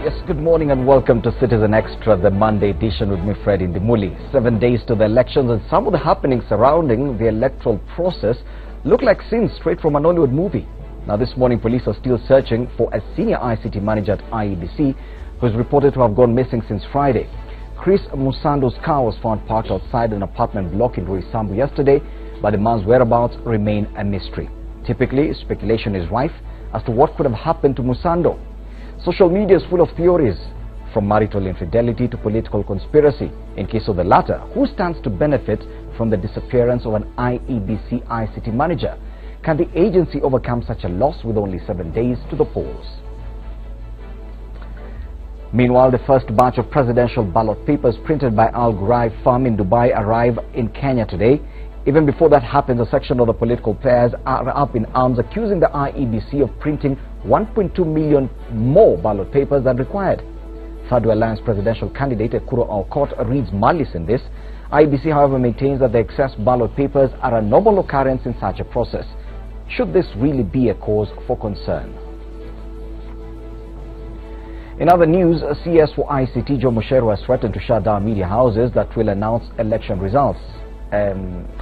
Yes, good morning and welcome to Citizen Extra, the Monday edition with me, Fred Indimuli. 7 days to the elections and some of the happenings surrounding the electoral process look like scenes straight from an Hollywood movie. Now this morning, police are still searching for a senior ICT manager at IEBC who is reported to have gone missing since Friday. Chris Musando's car was found parked outside an apartment block in Roysambu yesterday, but the man's whereabouts remain a mystery. Typically, speculation is rife as to what could have happened to Musando. Social media is full of theories, from marital infidelity to political conspiracy. In case of the latter, who stands to benefit from the disappearance of an IEBC ICT manager? Can the agency overcome such a loss with only 7 days to the polls? Meanwhile, the first batch of presidential ballot papers printed by Al Ghurair firm in Dubai arrive in Kenya today. Even before that happens, a section of the political players are up in arms accusing the IEBC of printing 1.2 million more ballot papers than required. Third Alliance presidential candidate Ekuro Aukot reads malice in this. IEBC, however, maintains that the excess ballot papers are a normal occurrence in such a process. Should this really be a cause for concern? In other news, CS for ICT Joe Musheru has threatened to shut down media houses that will announce election results.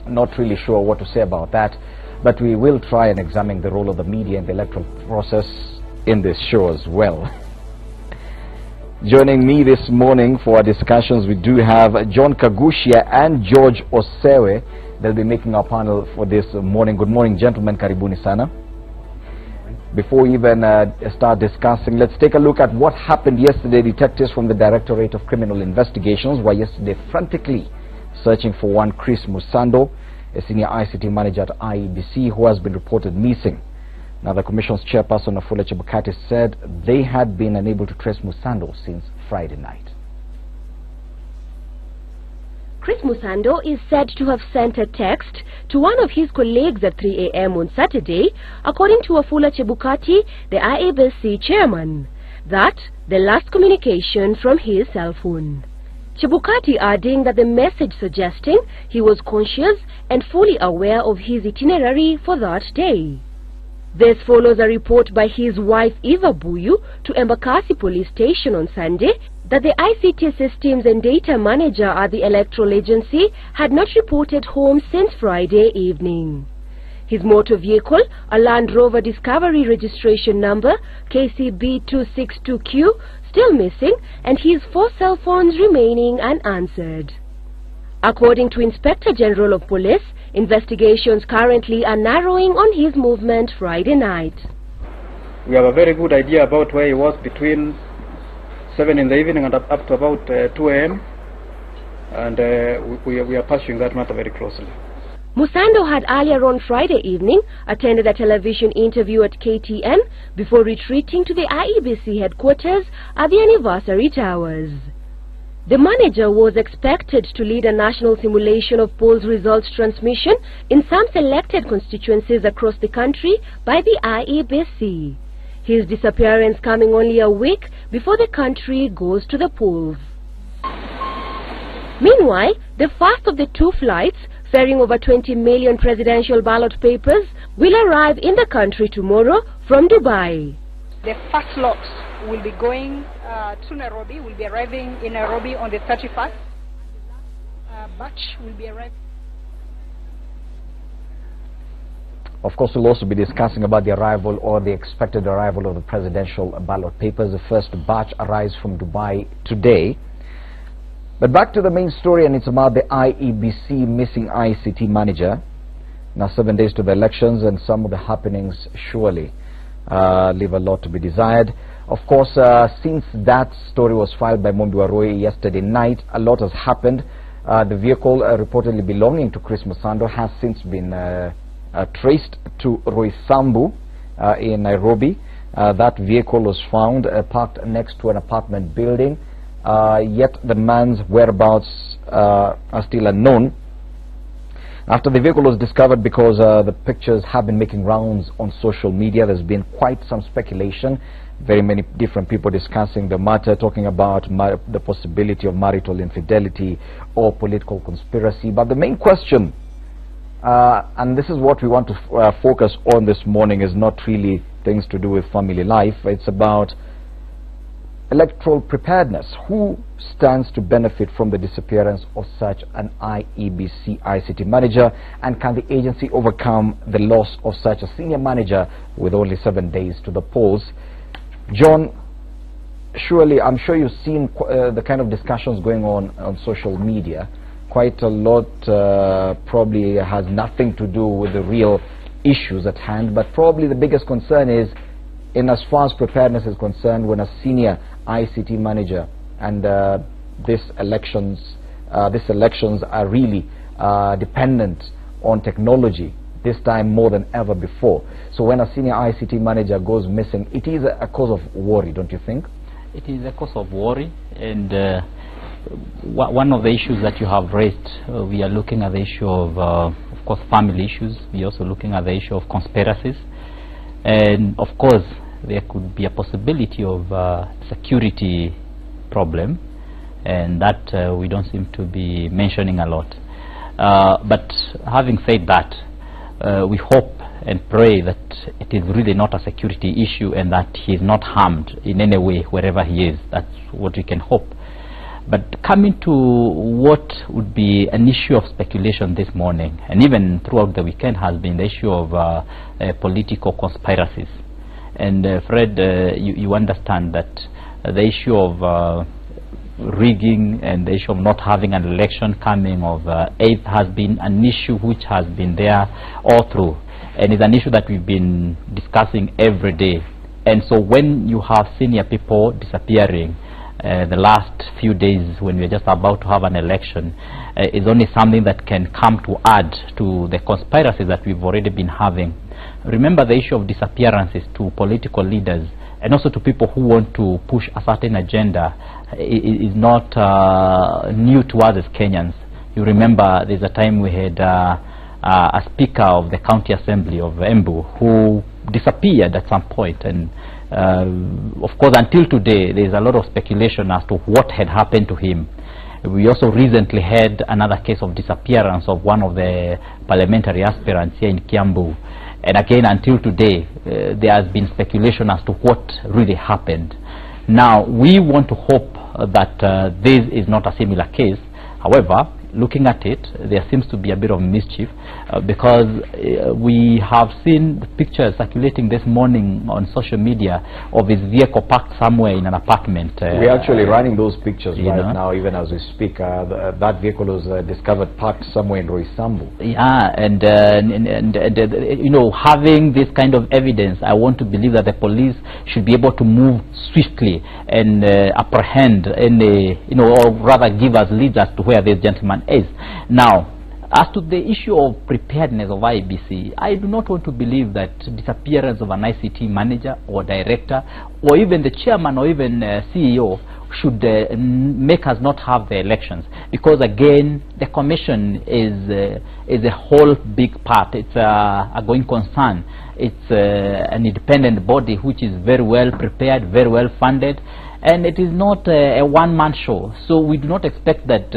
Not really sure what to say about that, but we will try and examine the role of the media in the electoral process in this show as well. Joining me this morning for our discussions, we do have John Kagushia and George Osewe. They'll be making our panel for this morning. Good morning, gentlemen. Karibuni sana. Before we even start discussing, let's take a look at what happened yesterday. Detectives from the Directorate of Criminal Investigations were yesterday frantically searching for one Chris Musando, a senior ICT manager at IEBC who has been reported missing. Now, the Commission's chairperson, Afula Chebukati, said they had been unable to trace Musando since Friday night. Chris Musando is said to have sent a text to one of his colleagues at 3 a.m. on Saturday, according to Afula Chebukati, the IEBC chairman, that the last communication from his cell phone. Chebukati adding that the message suggesting he was conscious and fully aware of his itinerary for that day. This follows a report by his wife Eva Buyu to Embakasi police station on Sunday that the ICT systems and data manager at the electoral agency had not reported home since Friday evening. His motor vehicle, a Land Rover Discovery registration number KCB262Q, still missing, and his 4 cell phones remaining unanswered. According to Inspector General of Police, investigations currently are narrowing on his movement Friday night. We have a very good idea about where he was between 7 in the evening and up to about 2 a.m. and we are pursuing that matter very closely. Musando had earlier on Friday evening attended a television interview at KTN before retreating to the IEBC headquarters at the Anniversary Towers. The manager was expected to lead a national simulation of polls results transmission in some selected constituencies across the country by the IEBC. His disappearance coming only a week before the country goes to the polls. Meanwhile, the first of the 2 flights ferrying over 20 million presidential ballot papers will arrive in the country tomorrow from Dubai. The first lot will be going to Nairobi, will be arriving in Nairobi on the 31st. Batch will be arriving. Of course, we'll also be discussing about the arrival or the expected arrival of the presidential ballot papers. The first batch arrives from Dubai today. But back to the main story, and it's about the IEBC missing ICT manager. Now 7 days to the elections, and some of the happenings surely leave a lot to be desired. Of course, since that story was filed by Mombi Waroy yesterday night, a lot has happened. The vehicle reportedly belonging to Chris Musando has since been traced to Roysambu in Nairobi. That vehicle was found parked next to an apartment building. Yet the man's whereabouts are still unknown. After the vehicle was discovered, because the pictures have been making rounds on social media, there's been quite some speculation. Very many different people discussing the matter, talking about the possibility of marital infidelity or political conspiracy. But the main question, and this is what we want to focus on this morning, is not really things to do with family life. It's about electoral preparedness. Who stands to benefit from the disappearance of such an IEBC ICT manager, and can the agency overcome the loss of such a senior manager with only 7 days to the polls? John, surely, I'm sure you've seen the kind of discussions going on social media. Quite a lot probably has nothing to do with the real issues at hand, but probably the biggest concern is, in as far as preparedness is concerned, when a senior ICT manager and these elections are really dependent on technology, this time more than ever before. So when a senior ICT manager goes missing, it is a cause of worry, don't you think? It is a cause of worry, and one of the issues that you have raised, we are looking at the issue of course, family issues. We are also looking at the issue of conspiracies, and of course, there could be a possibility of security problem, and that we don't seem to be mentioning a lot. But having said that, we hope and pray that it is really not a security issue and that he is not harmed in any way wherever he is. That's what we can hope. But coming to what would be an issue of speculation this morning, and even throughout the weekend, has been the issue of political conspiracies. And Fred, you understand that the issue of rigging and the issue of not having an election coming of 8th has been an issue which has been there all through, and it's an issue that we've been discussing every day. And so when you have senior people disappearing the last few days, when we're just about to have an election, is only something that can come to add to the conspiracies that we've already been having. Remember, the issue of disappearances to political leaders and also to people who want to push a certain agenda is not new to us as Kenyans. You remember there's a time we had a speaker of the county assembly of Embu who disappeared at some point, and of course until today there's a lot of speculation as to what had happened to him. We also recently had another case of disappearance of one of the parliamentary aspirants here in Kiambu. And again, until today, there has been speculation as to what really happened. Now, we want to hope that this is not a similar case. However, looking at it, there seems to be a bit of mischief because we have seen the pictures circulating this morning on social media of his vehicle parked somewhere in an apartment. We're actually running those pictures right now, even as we speak. That vehicle was discovered parked somewhere in Roysambu. Yeah, and you know, having this kind of evidence, I want to believe that the police should be able to move swiftly and apprehend any, you know, or rather give us leads as to where this gentleman is. Now, as to the issue of preparedness of IEBC, I do not want to believe that disappearance of an ICT manager or director or even the chairman or even CEO should make us not have the elections, because again the commission is a whole big part. It's a going concern. It's an independent body which is very well prepared, very well funded, and it is not a one-man show. So we do not expect that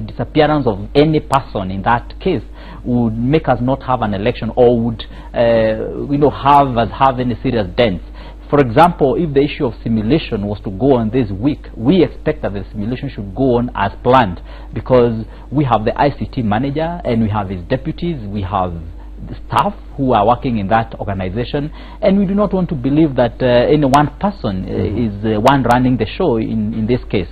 disappearance of any person in that case would make us not have an election or would you know, have any serious dents. For example, if the issue of simulation was to go on this week, we expect that the simulation should go on as planned, because we have the ICT manager and we have his deputies, we have the staff who are working in that organization, and we do not want to believe that any one person is the one running the show in this case.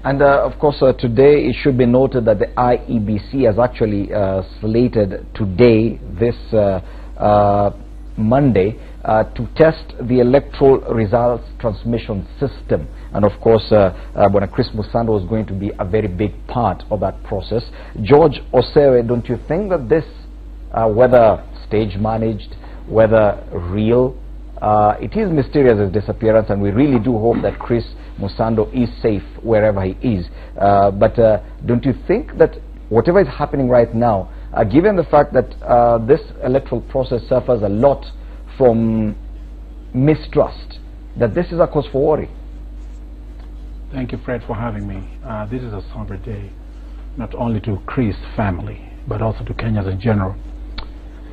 And of course, today it should be noted that the IEBC has actually slated today, this Monday, to test the electoral results transmission system. And of course, when Chris Musando is going to be a very big part of that process. George Osewe, don't you think that this, whether stage managed, whether real, it is mysterious, his disappearance, and we really do hope that Chris Musando is safe wherever he is. But don't you think that whatever is happening right now, given the fact that this electoral process suffers a lot from mistrust, that this is a cause for worry? Thank you, Fred, for having me. This is a somber day, not only to Chris' family, but also to Kenyans in general.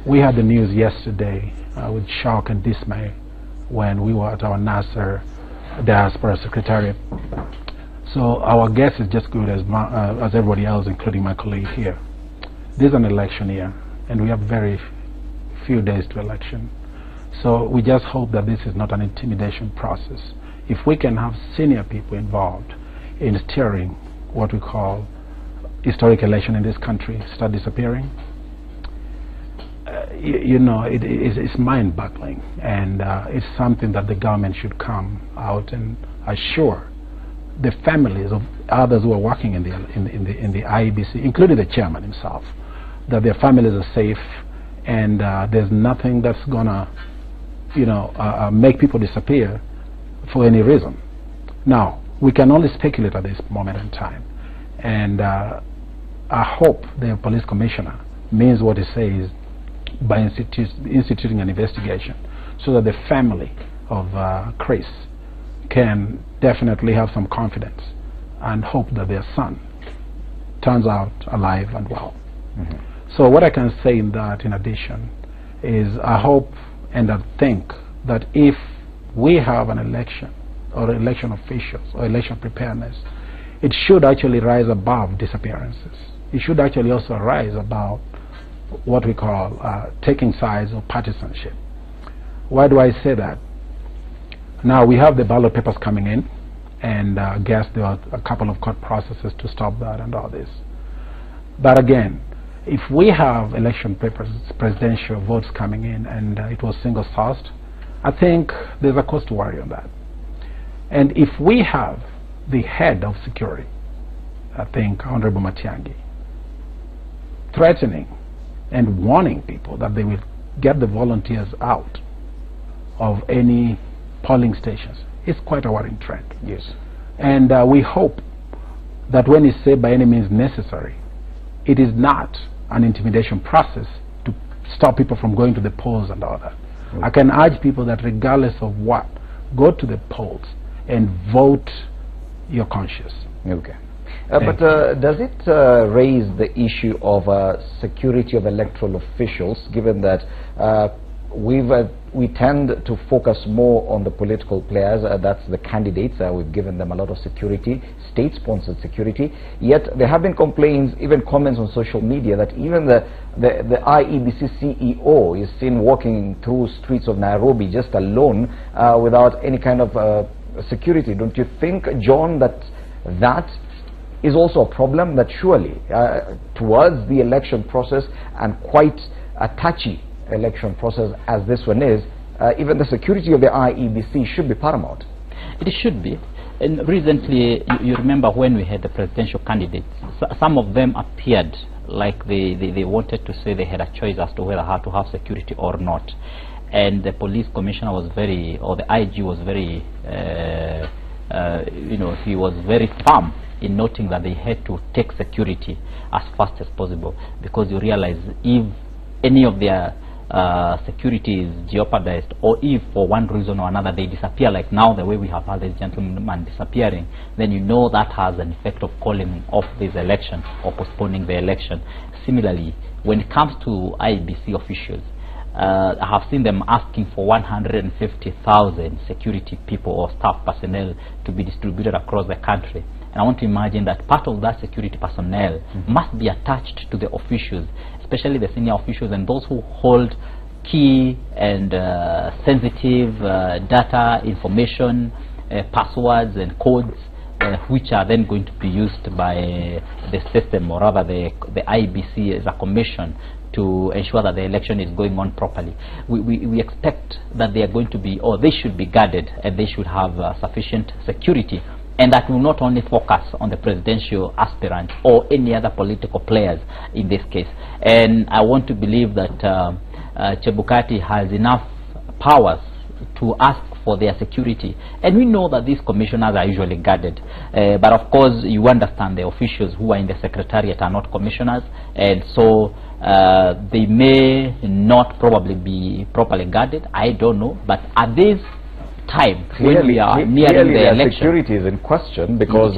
We had the news yesterday with shock and dismay when we were at our Nasser Diaspora Secretariat. So our guess is just good as everybody else, including my colleague here. This is an election year, and we have very few days to election. So we just hope that this is not an intimidation process. If we can have senior people involved in steering what we call historic election in this country start disappearing, you know, it's mind-boggling, and it's something that the government should come out and assure the families of others who are working in the IEBC, including the chairman himself, that their families are safe, and there's nothing that's gonna, you know, make people disappear for any reason. Now, we can only speculate at this moment in time, and I hope the police commissioner means what he says by instituting an investigation, so that the family of Chris can definitely have some confidence and hope that their son turns out alive and well. So what I can say in that, in addition, is I hope and I think that if we have an election, or election officials, or election preparedness, it should actually rise above disappearances. It should actually also rise above what we call taking sides or partisanship. Why do I say that? Now we have the ballot papers coming in, and I guess there are a couple of court processes to stop that and all this. But again, if we have election papers, presidential votes coming in, and it was single-sourced, I think there's a cause to worry on that. And if we have the head of security, I think Honorable Matiang'i, threatening and warning people that they will get the volunteers out of any polling stations, it's quite a worrying trend. Yes. And we hope that when it's said by any means necessary, it is not an intimidation process to stop people from going to the polls and all that. Okay. I can urge people that regardless of what, go to the polls and vote your conscience. Okay. But does it raise the issue of security of electoral officials, given that we tend to focus more on the political players, that's the candidates, we've given them a lot of security, state-sponsored security, yet there have been complaints, even comments on social media, that even the IEBC CEO is seen walking through streets of Nairobi just alone without any kind of security. Don't you think, John, that is also a problem, that surely towards the election process, and quite a touchy election process as this one is, even the security of the IEBC should be paramount? It should be. And recently, you remember when we had the presidential candidates, some of them appeared like they wanted to say they had a choice as to whether how to have security or not. And the police commissioner was very, or the IG was very, you know, he was very firm in noting that they had to take security as fast as possible, because you realize if any of their security is jeopardized, or if for one reason or another they disappear, like now the way we have had this gentleman disappearing, then you know that has an effect of calling off this election or postponing the election. Similarly, when it comes to IEBC officials, I have seen them asking for 150,000 security people or staff personnel to be distributed across the country. And I want to imagine that part of that security personnel must be attached to the officials, especially the senior officials and those who hold key and sensitive data, information, passwords and codes, which are then going to be used by the system, or rather the IEBC as a commission, to ensure that the election is going on properly. We expect that they are going to be, or they should be guarded, and they should have sufficient security, and that will not only focus on the presidential aspirant or any other political players in this case. And I want to believe that Chebukati has enough powers to ask for their security, and we know that these commissioners are usually guarded, but of course you understand the officials who are in the secretariat are not commissioners, and so they may not probably be properly guarded. I don't know, but are these time when we are nearing the election. Security is in question because,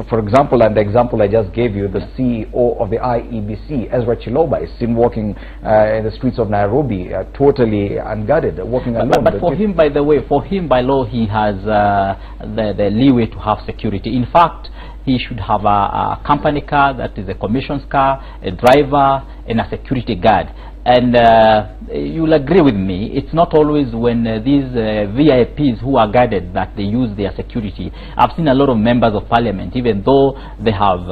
for example, and the example I just gave you, the CEO of the IEBC, Ezra Chiloba, is seen walking in the streets of Nairobi, totally unguarded, walking alone. But for him, by the way, for him by law, he has the leeway to have security. In fact, he should have a company car, that is a commission's car, a driver, and a security guard. And you'll agree with me, it's not always when these VIPs who are guarded that they use their security. I've seen a lot of members of parliament, even though they have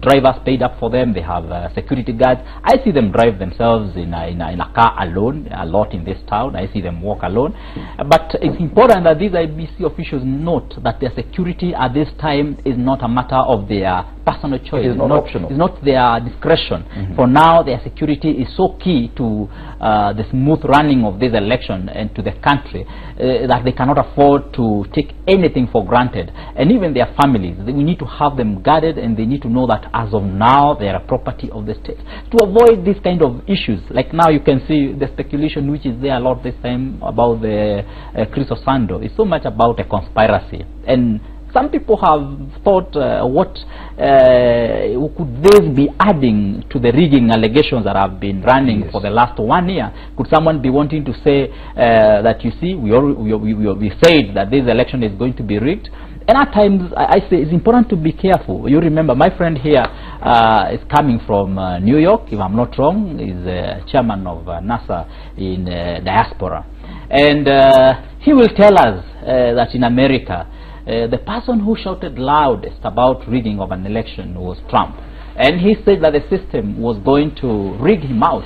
drivers paid up for them, they have security guards. I see them drive themselves in a car alone, a lot in this town. I see them walk alone. But it's important that these IBC officials note that their security at this time is not a matter of their personal choice. It is not optional. It's not their discretion. For now, their security is so key to the smooth running of this election and to the country that they cannot afford to take anything for granted. And even their families, we need to have them guarded, and they need to know that as of now they are a property of the state. To avoid this kind of issues, like now you can see the speculation which is there a lot this time about the Chris Osando. It's so much about a conspiracy. And some people have thought, what could this be adding to the rigging allegations that have been running for the last 1 year? Could someone be wanting to say that, you see, we said that this election is going to be rigged? And at times, I say it's important to be careful. You remember, my friend here is coming from New York, if I'm not wrong. He's chairman of NASA in diaspora. And he will tell us that in America, the person who shouted loudest about rigging of an election was Trump. And he said that the system was going to rig him out.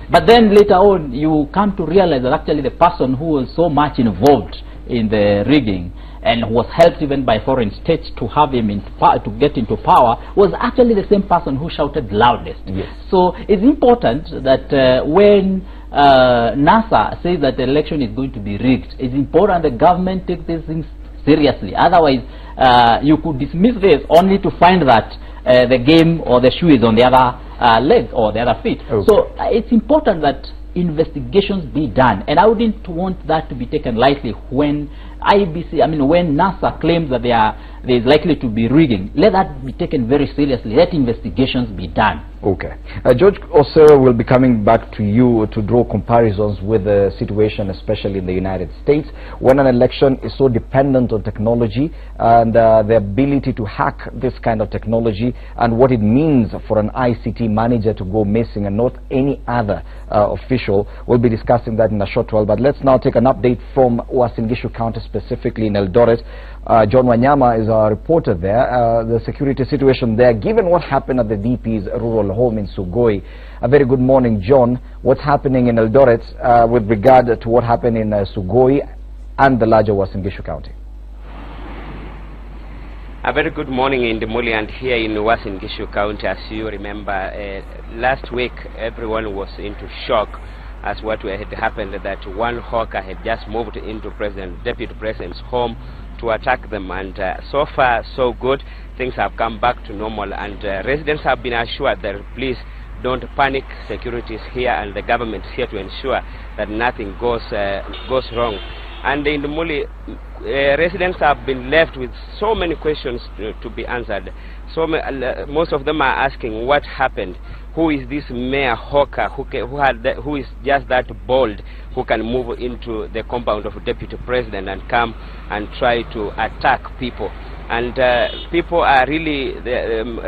But then later on, you come to realize that actually the person who was so much involved in the rigging and was helped even by foreign states to have him to get into power was actually the same person who shouted loudest. Yes. So it's important that when NASA says that the election is going to be rigged, it's important the government take these things seriously. Otherwise, you could dismiss this only to find that the game or the shoe is on the other leg or the other feet. Okay. So it's important that investigations be done, and I wouldn't want that to be taken lightly when when NASA claims that there is likely to be rigging. Let that be taken very seriously. Let investigations be done. Okay. George Osero will be coming back to you to draw comparisons with the situation, especially in the United States, when an election is so dependent on technology and the ability to hack this kind of technology, and what it means for an ICT manager to go missing and not any other official. We'll be discussing that in a short while, but let's now take an update from Uasin Gishu County, specifically in Eldoret. John Wanyama is our reporter there. The security situation there, given what happened at the DP's rural home in Sugoi. A very good morning, John. What's happening in Eldoret with regard to what happened in Sugoi and the larger Uasin Gishu County? A very good morning in Ndimuli, and here in Uasin Gishu County. As you remember, last week everyone was into shock as what had happened, that one hawker had just moved into Deputy President's home to attack them, and so far so good. Things have come back to normal, and residents have been assured that please don't panic. Security is here and the government is here to ensure that nothing goes wrong. And in the Muli, residents have been left with so many questions to be answered. Most of them are asking what happened. Who is this Mayor Hawker who is just that bold, who can move into the compound of Deputy President and come and try to attack people? And people are really,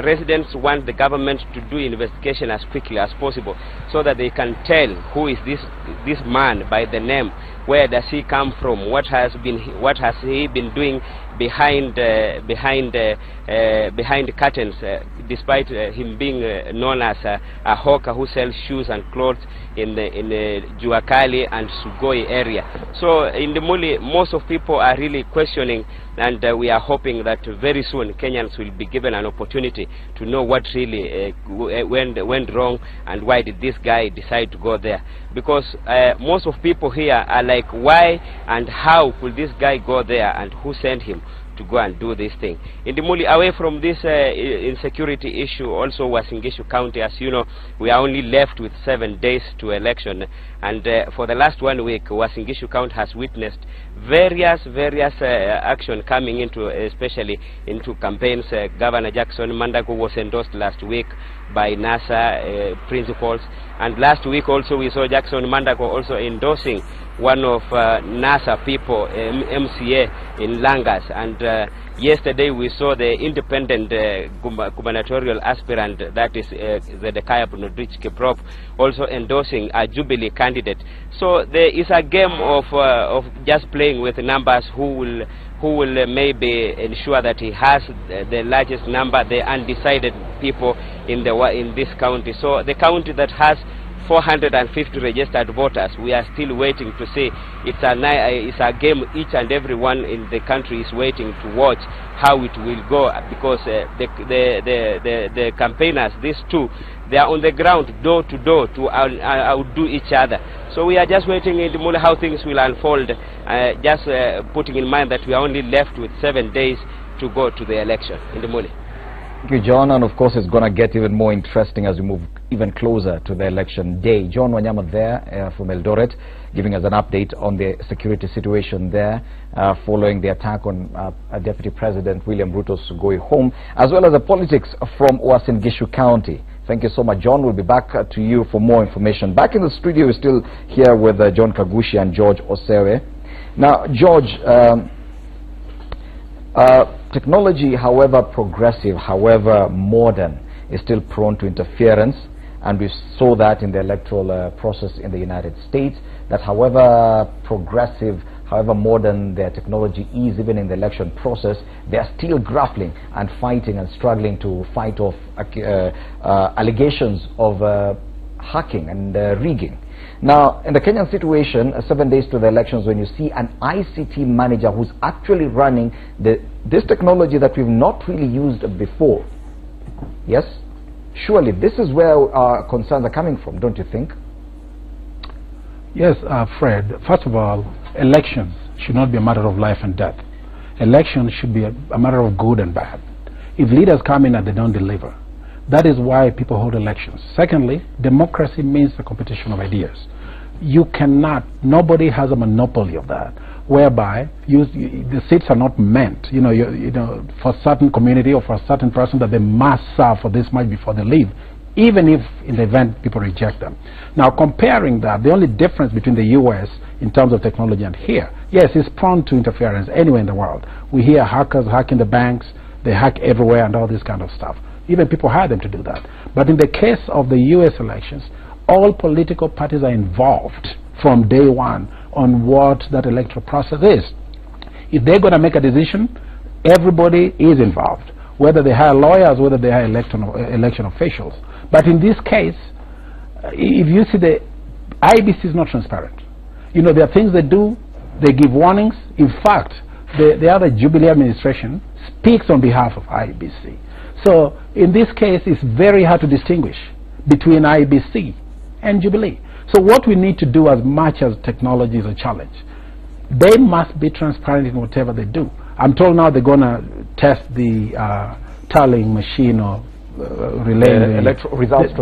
residents want the government to do investigation as quickly as possible so that they can tell who is this man by the name, where does he come from, what has he been doing behind curtains, despite him being known as a hawker who sells shoes and clothes in the Juakali and Sugoi area. So in the Muli, most of people are really questioning, and we are hoping that very soon Kenyans will be given an opportunity to know what really went wrong and why did this guy decide to go there. Because most of people here are like, why and how could this guy go there, and who sent him to go and do this thing. In the Muli, away from this insecurity issue, also Uasin Gishu County, as you know, we are only left with 7 days to election, and for the last 1 week, Uasin Gishu County has witnessed various action coming into, especially into campaigns. Governor Jackson Mandago was endorsed last week by NASA principals, and last week also we saw Jackson Mandago also endorsing one of NASA people, MCA in Langas, and yesterday we saw the independent gubernatorial aspirant, that is Zedekiah Bunodrich Kiprop, also endorsing a Jubilee candidate. So there is a game of just playing with numbers, who will maybe ensure that he has the largest number, the undecided people in this county. So the county that has 450 registered voters, we are still waiting to see. It's a game each and every one in the country is waiting to watch how it will go, because the campaigners, these two, they are on the ground door to door to outdo each other. So we are just waiting in the Mula how things will unfold, just putting in mind that we are only left with 7 days to go to the election in the Mula. Thank you, John, and of course it's going to get even more interesting as we move even closer to the election day. John Wanyama there from Eldoret, giving us an update on the security situation there following the attack on Deputy President William Ruto's going home, as well as the politics from Uasin Gishu County. Thank you so much, John. We'll be back to you for more information. Back in the studio, we're still here with John Kagushi and George Osewe. Now, George, technology, however progressive, however modern, is still prone to interference, and we saw that in the electoral process in the United States, that however progressive, however modern their technology is, even in the election process, they are still grappling and fighting and struggling to fight off allegations of hacking and rigging. Now, in the Kenyan situation, 7 days to the elections, when you see an ICT manager who's actually running this technology that we've not really used before, yes, surely this is where our concerns are coming from, don't you think? Yes, Fred. First of all, elections should not be a matter of life and death. Elections should be a matter of good and bad. If leaders come in and they don't deliver, that is why people hold elections. Secondly, democracy means the competition of ideas. You cannot, nobody has a monopoly of that, whereby the seats are not meant, for a certain community or for a certain person that they must serve for this much before they leave, even if in the event people reject them. Now, comparing that, the only difference between the US in terms of technology and here, yes, it's prone to interference anywhere in the world. We hear hackers hacking the banks, they hack everywhere and all this kind of stuff. Even people hire them to do that. But in the case of the US elections, all political parties are involved from day one on what that electoral process is. If they're going to make a decision, everybody is involved, whether they hire lawyers, whether they hire election officials. But in this case, if you see, the IEBC is not transparent. There are things they do, they give warnings. In fact, the other Jubilee administration speaks on behalf of IEBC. So in this case, it's very hard to distinguish between IEBC and Jubilee. So what we need to do, as much as technology is a challenge, they must be transparent in whatever they do. I'm told now they're going to test the tallying machine or relaying results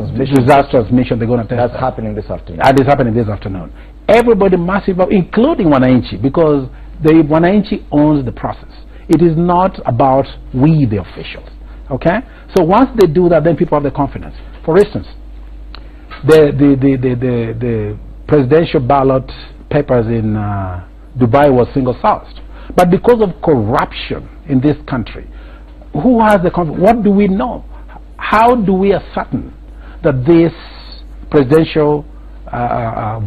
transmission. They're going to test. That's happening this afternoon. That is happening this afternoon. Everybody must involve, including Wananchi, because the Wananchi owns the process. It is not about we, the officials. Okay? So once they do that, then people have the confidence. For instance, the presidential ballot papers in Dubai was single-sourced. But because of corruption in this country, who has the confidence? What do we know? How do we ascertain that this presidential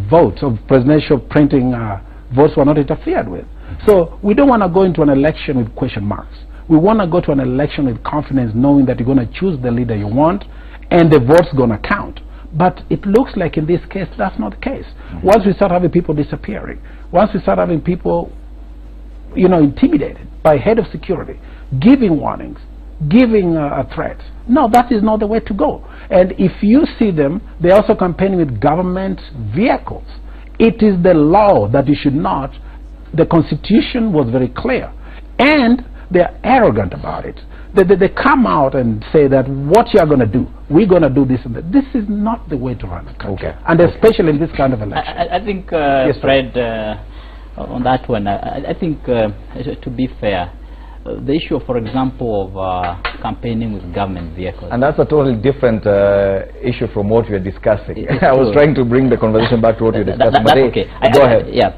votes of presidential printing votes were not interfered with? So we don't want to go into an election with question marks. We want to go to an election with confidence, knowing that you're going to choose the leader you want and the vote's going to count. But it looks like in this case that's not the case. Once we start having people disappearing, once we start having people intimidated by head of security, giving warnings, giving threats, no, that is not the way to go. And if you see them, they're also campaigning with government vehicles. It is the law that you should not. The Constitution was very clear. And they're arrogant about it. They come out and say that what you are going to do, we're going to do this and that. This is not the way to run a country, and especially in this kind of election. I think, yes, Fred, on that one, I think to be fair, the issue, for example, of campaigning with government vehicles. And that's a totally different issue from what we are discussing. I was trying to bring the conversation back to what we were discussing. That's okay. Go ahead. Yeah.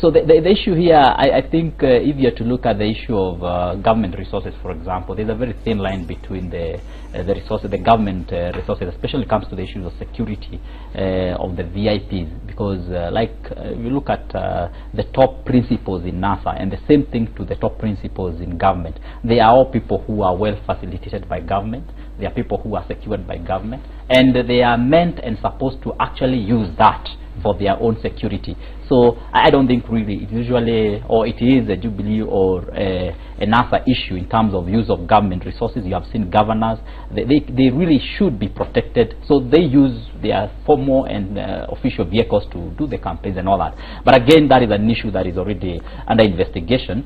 So the issue here, I think if you are to look at the issue of government resources, for example, there's a very thin line between the resources, the government resources, especially when it comes to the issues of security of the VIPs, because like we look at the top principals in NASA and the same thing to the top principals in government. They are all people who are well facilitated by government. They are people who are secured by government, and they are meant and supposed to actually use that for their own security. So I don't think really it usually, or it is a Jubilee or a NASA issue in terms of use of government resources. You have seen governors, they really should be protected, so they use their formal and official vehicles to do the campaigns and all that. But again, that is an issue that is already under investigation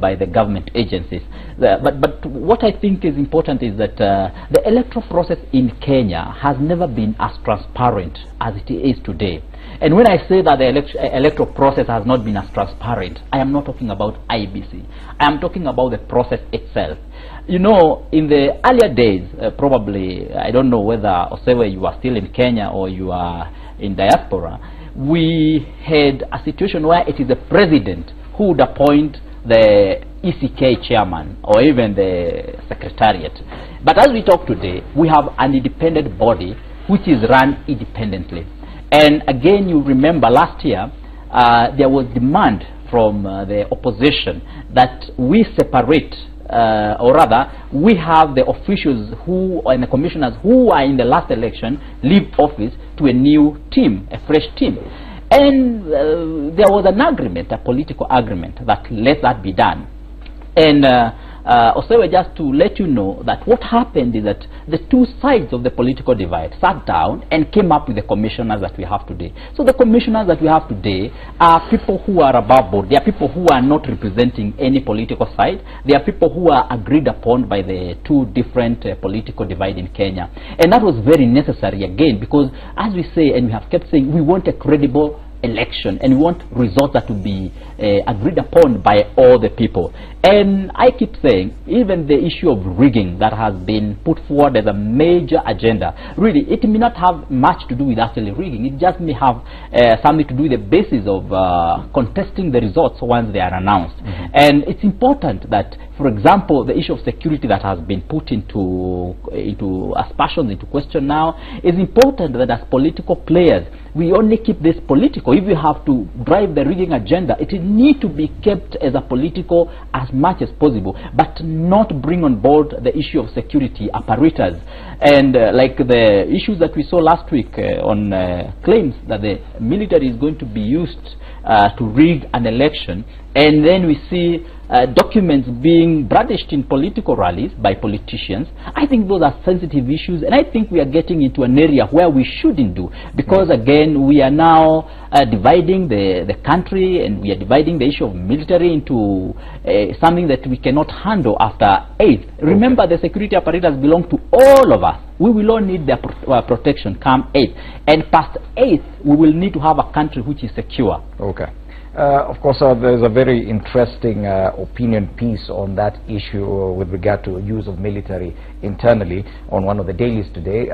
by the government agencies. But what I think is important is that the electoral process in Kenya has never been as transparent as it is today. And when I say that the electoral process has not been as transparent, I am not talking about IEBC. I am talking about the process itself. You know, in the earlier days, probably, I don't know whether, Osewe, you are still in Kenya or you are in diaspora, we had a situation where it is the president who would appoint the ECK chairman or even the secretariat. But as we talk today, we have an independent body which is run independently. And again, you remember last year, there was demand from the opposition that we separate, or rather, we have the officials who, and the commissioners who are in the last election, leave office to a new team, a fresh team. And there was an agreement, a political agreement, that let that be done. And Osewe, just to let you know that what happened is that the two sides of the political divide sat down and came up with the commissioners that we have today. So the commissioners that we have today are people who are above board. They are people who are not representing any political side. They are people who are agreed upon by the two different political divide in Kenya. And that was very necessary again, because as we say, and we have kept saying, we want a credible election, and we want results that will be agreed upon by all the people. And I keep saying, even the issue of rigging that has been put forward as a major agenda, really, it may not have much to do with actually rigging. It just may have something to do with the basis of contesting the results once they are announced. And it's important that, for example, the issue of security that has been put into aspersions, into question now, is important that as political players, we only keep this political. If we have to drive the rigging agenda, it need to be kept as a political as much as possible, but not bring on board the issue of security apparatus. And like the issues that we saw last week on claims that the military is going to be used to rig an election, and then we see documents being brandished in political rallies by politicians. I think those are sensitive issues, and I think we are getting into an area where we shouldn't do, because again, we are now dividing the country, and we are dividing the issue of military into something that we cannot handle after 8th. Remember, the security apparatus belong to all of us. We will all need their protection come 8th, and past 8th, we will need to have a country which is secure. Okay. Of course, there's a very interesting opinion piece on that issue with regard to use of military internally on one of the dailies today,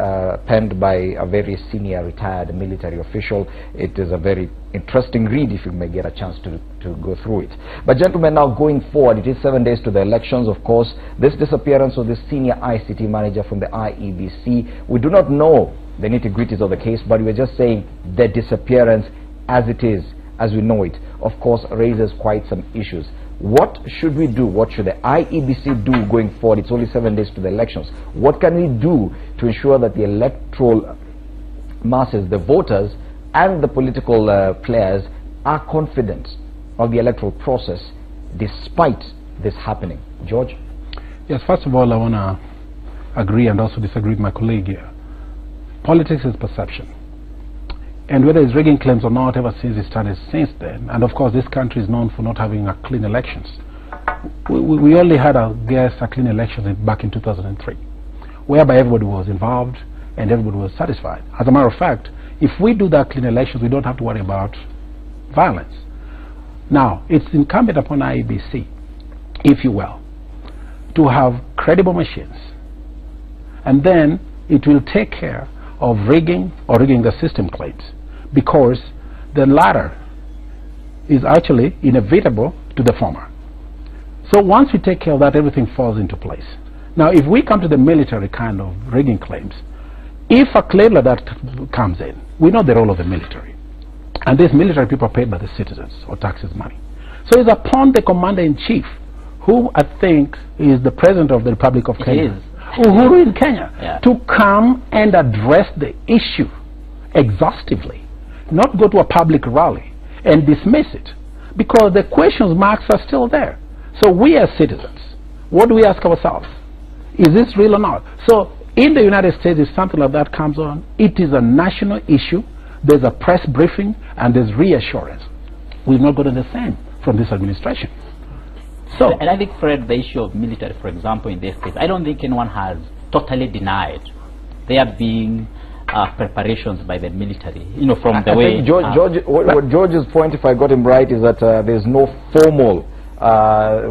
penned by a very senior retired military official. It is a very interesting read if you may get a chance to go through it. But gentlemen, now going forward, it is 7 days to the elections. Of course, this disappearance of the senior ICT manager from the IEBC, we do not know the nitty-gritties of the case, but we're just saying the disappearance as it is, as we know it, of course, raises quite some issues. What should we do? What should the IEBC do going forward? It's only 7 days to the elections. What can we do to ensure that the electoral masses, the voters, and the political players are confident of the electoral process despite this happening? George? Yes, first of all, I want to agree and also disagree with my colleague here. Politics is perception. And whether it's rigging claims or not, ever since it started since then, and of course this country is known for not having clean elections. we only had, I guess, a clean election back in 2003, whereby everybody was involved and everybody was satisfied. As a matter of fact, if we do that clean elections, we don't have to worry about violence. Now, it's incumbent upon IEBC, if you will, to have credible machines, and then it will take care of rigging or rigging the system claims, because the latter is actually inevitable to the former. So once we take care of that, everything falls into place. Now, if we come to the military kind of rigging claims, if a claim like that comes in, we know the role of the military. And these military people are paid by the citizens or taxes money. So it's upon the commander-in-chief, who I think is the president of the Republic of Kenya, Uhuru in Kenya, to come and address the issue exhaustively, not go to a public rally and dismiss it, because the question marks are still there. So we as citizens, what do we ask ourselves? Is this real or not? So in the United States, if something like that comes on, it is a national issue. There's a press briefing and there's reassurance. We've not gotten the same from this administration. So, and I think, Fred, the issue of military, for example, in this case, I don't think anyone has totally denied there being preparations by the military. You know, from the way what George's point, if I got him right, is that there's no formal.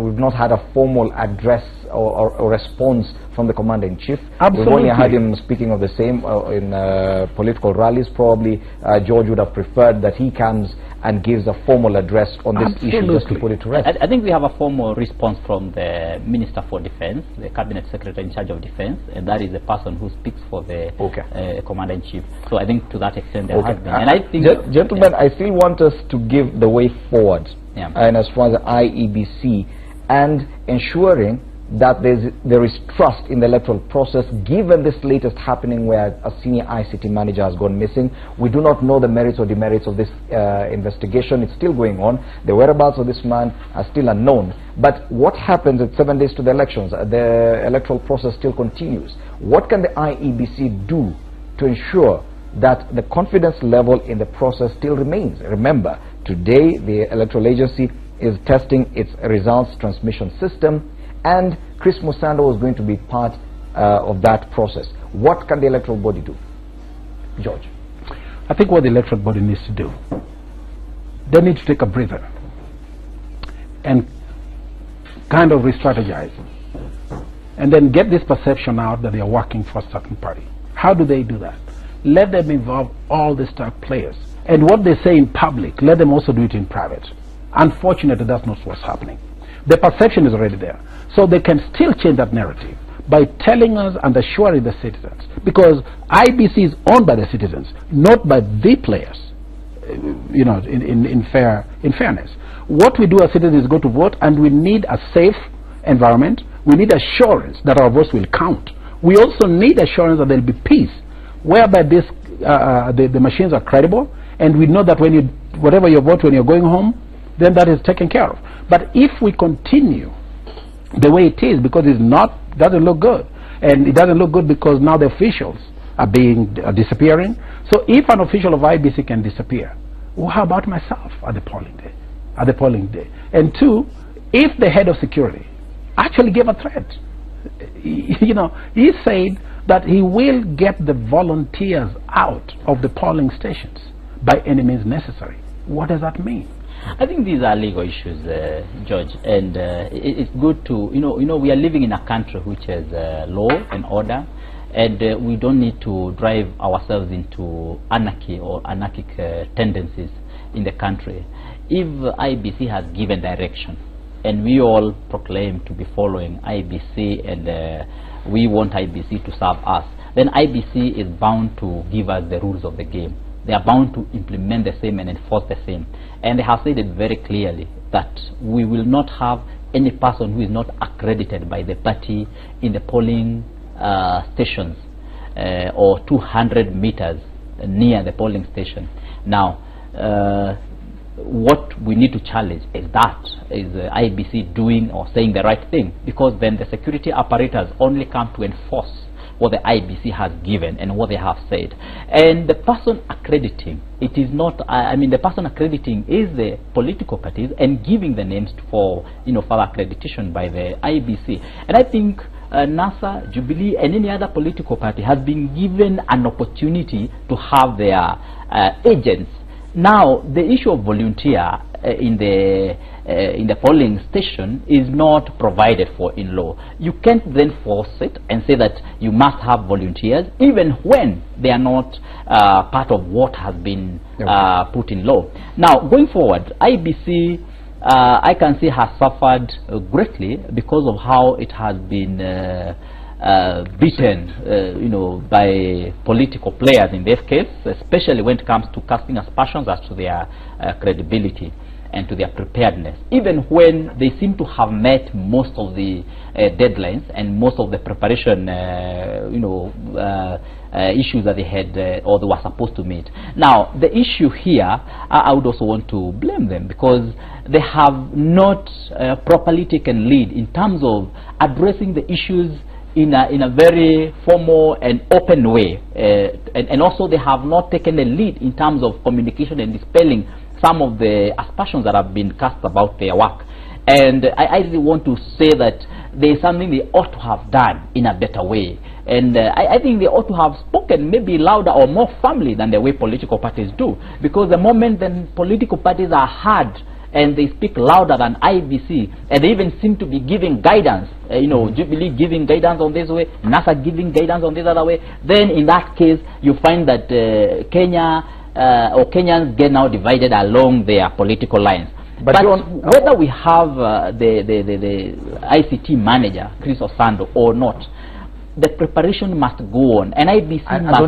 We've not had a formal address or response from the commander-in-chief. We've only had him speaking of the same in political rallies. Probably George would have preferred that he comes and gives a formal address on this issue, just to put it to rest. I think we have a formal response from the Minister for Defense, the Cabinet Secretary in charge of Defense, and that is the person who speaks for the Commander-in-Chief. So I think to that extent there has been. And I think, gentlemen, I still want us to give the way forward, and as far as the IEBC, and ensuring that there is trust in the electoral process, given this latest happening where a senior ICT manager has gone missing. We do not know the merits or demerits of this investigation. It's still going on. The whereabouts of this man are still unknown. But what happens at 7 days to the elections? The electoral process still continues. What can the IEBC do to ensure that the confidence level in the process still remains? Remember, today the electoral agency is testing its results transmission system, and Chris Musando is going to be part of that process. What can the electoral body do? George? I think what the electoral body needs to do, they need to take a breather and kind of re-strategize, and then get this perception out that they are working for a certain party. How do they do that? Let them involve all the star players, and what they say in public, let them also do it in private. Unfortunately, that's not what's happening. The perception is already there. So they can still change that narrative by telling us and assuring the citizens, because IBC is owned by the citizens, not by the players, you know, in fairness. What we do as citizens is go to vote, and we need a safe environment. We need assurance that our votes will count. We also need assurance that there will be peace, whereby the machines are credible, and we know that when whatever you vote when you're going home, then that is taken care of. But if we continue the way it is, because doesn't look good, and it doesn't look good because now the officials are disappearing. So if an official of IBC can disappear, well, how about myself at the polling day? And two, if the head of security actually gave a threat, you know, he said that he will get the volunteers out of the polling stations by any means necessary. What does that mean? I think these are legal issues, George, and it's good to, you know, we are living in a country which has law and order, and we don't need to drive ourselves into anarchy or anarchic tendencies in the country. If IBC has given direction, and we all proclaim to be following IBC, and we want IBC to serve us, then IBC is bound to give us the rules of the game. They are bound to implement the same and enforce the same. And they have said it very clearly that we will not have any person who is not accredited by the party in the polling stations or 200 meters near the polling station. Now, what we need to challenge is IBC doing or saying the right thing, because then the security apparatus only come to enforce what the IEBC has given and what they have said. And the person accrediting, it is not, I mean, the person accrediting is the political parties and giving the names for, further accreditation by the IEBC. And I think NASA, Jubilee, and any other political party has been given an opportunity to have their agents. Now, the issue of volunteer in the polling station is not provided for in law. You can't then force it and say that you must have volunteers, even when they are not part of what has been put in law. Now, going forward, IEBC, I can say, has suffered greatly because of how it has been beaten, by political players in this case, especially when it comes to casting aspersions as to their credibility and to their preparedness, even when they seem to have met most of the deadlines and most of the preparation, issues that they had or they were supposed to meet. Now, the issue here, I would also want to blame them because they have not properly taken lead in terms of addressing the issues in a very formal and open way, and also they have not taken a lead in terms of communication and dispelling some of the aspersions that have been cast about their work. And I really want to say that there is something they ought to have done in a better way. And I think they ought to have spoken maybe louder or more firmly than the way political parties do. Because the moment then political parties are heard and they speak louder than IEBC, and they even seem to be giving guidance, Jubilee giving guidance on this way, NASA giving guidance on this other way, then in that case you find that Kenya or Kenyans get now divided along their political lines. But whether we have the ICT manager, Chris Osando, or not, the preparation must go on. And IEBC must.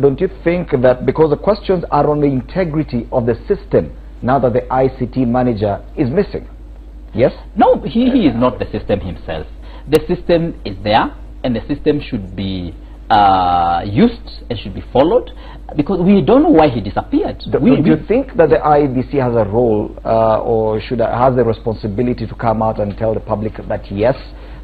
Don't you think that because the questions are on the integrity of the system, now that the ICT manager is missing? Yes? No, he is not the system himself. The system is there, and the system should be used and should be followed, because we don't know why he disappeared. Do you think that the IEBC has a role or has the responsibility to come out and tell the public that yes,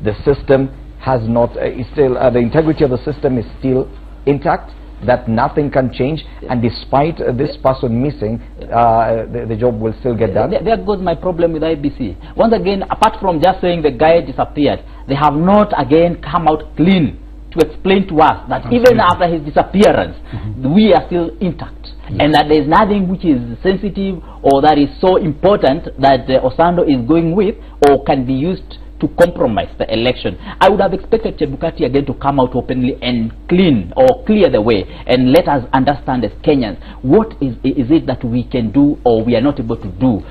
the system has not, the integrity of the system is still intact, that nothing can change, and despite this person missing, the job will still get done? There goes my problem with IEBC. Once again, apart from just saying the guy disappeared, they have not again come out clean to explain to us that even after his disappearance, we are still intact, and that there is nothing which is sensitive or that is so important that Osando is going with or can be used to compromise the election. I would have expected Chebukati again to come out openly and clear the way and let us understand as Kenyans what is it that we can do or we are not able to do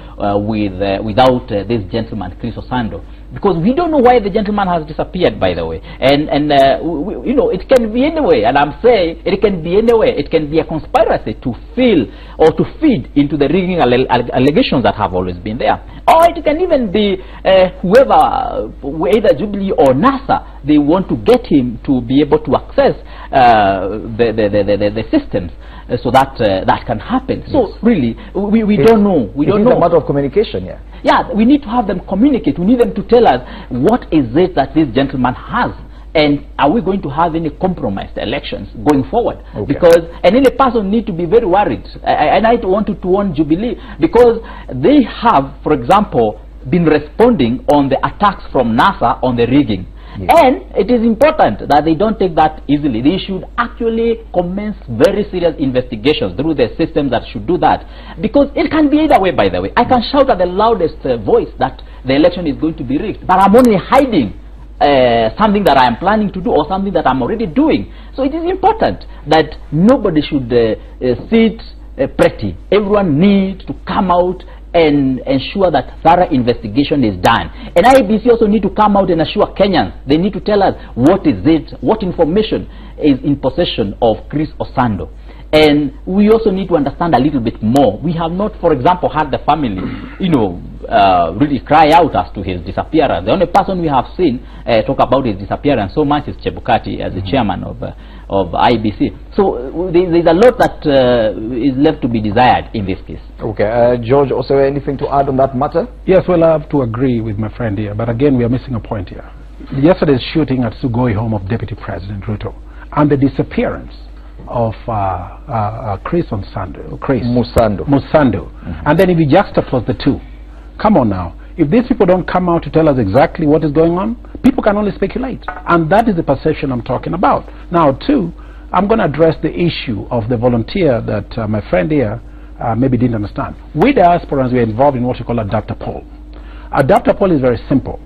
without this gentleman, Chris Osando. Because we don't know why the gentleman has disappeared, by the way. And it can be anyway. And I'm saying it can be anyway. It can be a conspiracy to fill or to feed into the rigging allegations that have always been there. Or it can even be whoever, either Jubilee or NASA, they want to get him to be able to access the systems. So that that can happen. Yes. So really, we don't know. We don't know. It's a matter of communication, yeah. Yeah, we need to have them communicate. We need them to tell us what is it that this gentleman has, and are we going to have any compromised elections going forward? Okay. Because any person need to be very worried. And I wanted to warn Jubilee because they have, for example, been responding on the attacks from NASA on the rigging. Yes. And it is important that they don't take that easily. They should actually commence very serious investigations through the systems that should do that. Because it can be either way, by the way. I can shout at the loudest voice that the election is going to be rigged, but I'm only hiding something that I am planning to do or something that I'm already doing. So it is important that nobody should sit pretty. Everyone needs to come out and ensure that thorough investigation is done. And IEBC also need to come out and assure Kenyans. They need to tell us what is it, what information is in possession of Chris Osando. And we also need to understand a little bit more. We have not, for example, had the family, really cry out as to his disappearance. The only person we have seen talk about his disappearance so much is Chebukati as the chairman of IEBC. So there's a lot that is left to be desired in this case. Okay, George, also anything to add on that matter? Yes, well, I have to agree with my friend here, but again, we are missing a point here. yesterday's shooting at Sugoi home of Deputy President Ruto and the disappearance of Chris Musando. And then if you juxtapose the two, come on now, if these people don't come out to tell us exactly what is going on, people can only speculate, and that is the perception I'm talking about. Now, two, I'm going to address the issue of the volunteer that my friend here maybe didn't understand. We diasporans, we are involved in what we call a data poll. A data poll is very simple.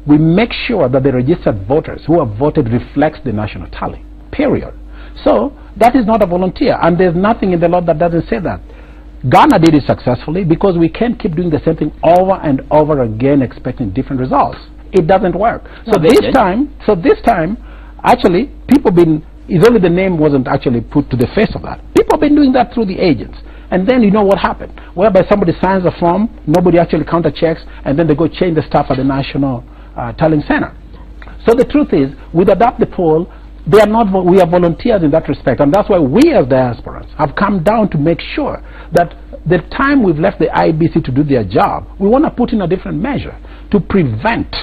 We make sure that the registered voters who have voted reflects the national tally, period. So that is not a volunteer, and there's nothing in the law that doesn't say that. Ghana did it successfully because we can't keep doing the same thing over and over again expecting different results. It doesn't work. So this time, actually, people been, it's only the name wasn't actually put to the face of that. People have been doing that through the agents. And then you know what happened, whereby somebody signs a form, nobody actually counter checks, and then they go change the stuff at the National Tallying Center. So the truth is, with Adapt the Poll, they are not, we are volunteers in that respect, and that's why we as diasporans have come down to make sure that the time we've left the IEBC to do their job, we want to put in a different measure to prevent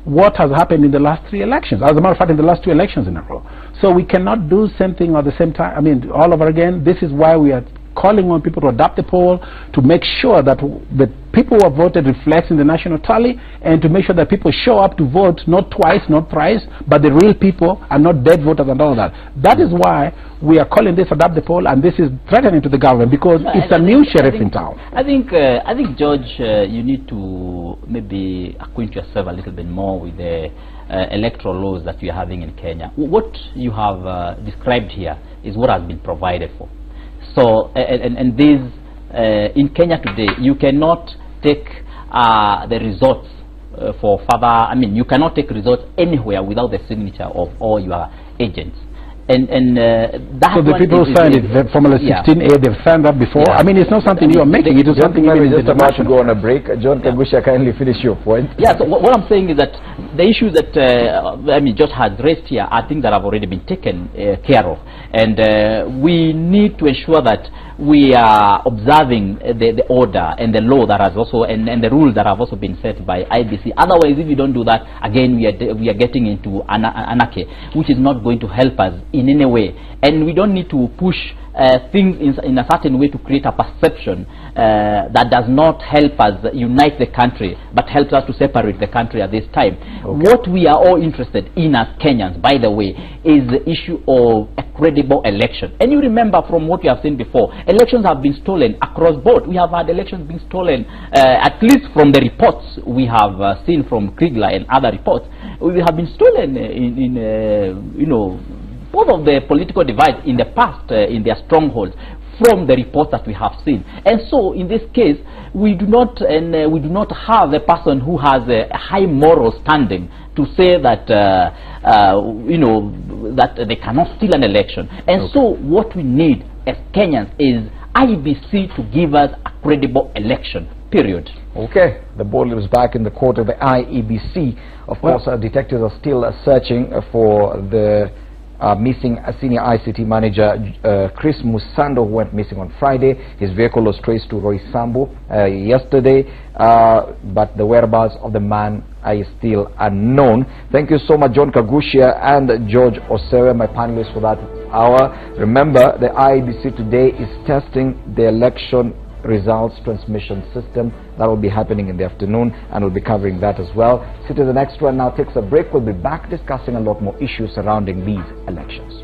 what has happened in the last 3 elections. As a matter of fact, in the last 2 elections in a row. So we cannot do same thing at the same time, I mean, all over again. This is why we are calling on people to adopt the poll, to make sure that the people who have voted reflects in the national tally, and to make sure that people show up to vote, not twice, not thrice, but the real people and not dead voters and all that. That is why we are calling this adopt the poll, and this is threatening to the government because it's a new sheriff in town. I think George, you need to maybe acquaint yourself a little bit more with the electoral laws that we are having in Kenya. What you have described here is what has been provided for. So, and this, in Kenya today, you cannot take the results for further, I mean, you cannot take results anywhere without the signature of all your agents. That so the people who signed it, the Formula 16A, they've signed up before. Yeah. I mean, it's not something you are making. It is something we're just about to go on a break. John Kagusha, kindly finish your point. Yeah. So what I'm saying is that the issues that I mean, George has raised here are things that have already been taken care of, and we need to ensure that we are observing the order and the law that has also and the rules that have also been set by IEBC. Otherwise, if we don't do that, again we are getting into anarchy, which is not going to help us in any way. And we don't need to push things in a certain way to create a perception that does not help us unite the country, but helps us to separate the country at this time. Okay. What we are all interested in as Kenyans, by the way, is the issue of a credible election. And you remember from what we have seen before, elections have been stolen across board. We have had elections being stolen, at least from the reports we have seen from Kriegler and other reports. We have been stolen in you know, both of the political divides in the past in their strongholds from the reports that we have seen. And so in this case, we do not have a person who has a high moral standing to say that you know, that they cannot steal an election. And okay. So what we need as Kenyans is IEBC to give us a credible election, period. Okay, the ball is back in the court of the IEBC. Of course, detectives are still searching for the missing senior ICT manager Chris Musando, who went missing on Friday. His vehicle was traced to Roy Sambu yesterday, but the whereabouts of the man is still unknown. Thank you so much, John Kagusha and George Osewe, my panelists, for that hour. Remember, the IEBC today is testing the election results transmission system. That will be happening in the afternoon, and we'll be covering that as well. Citizen Extra now takes a break. We'll be back discussing a lot more issues surrounding these elections.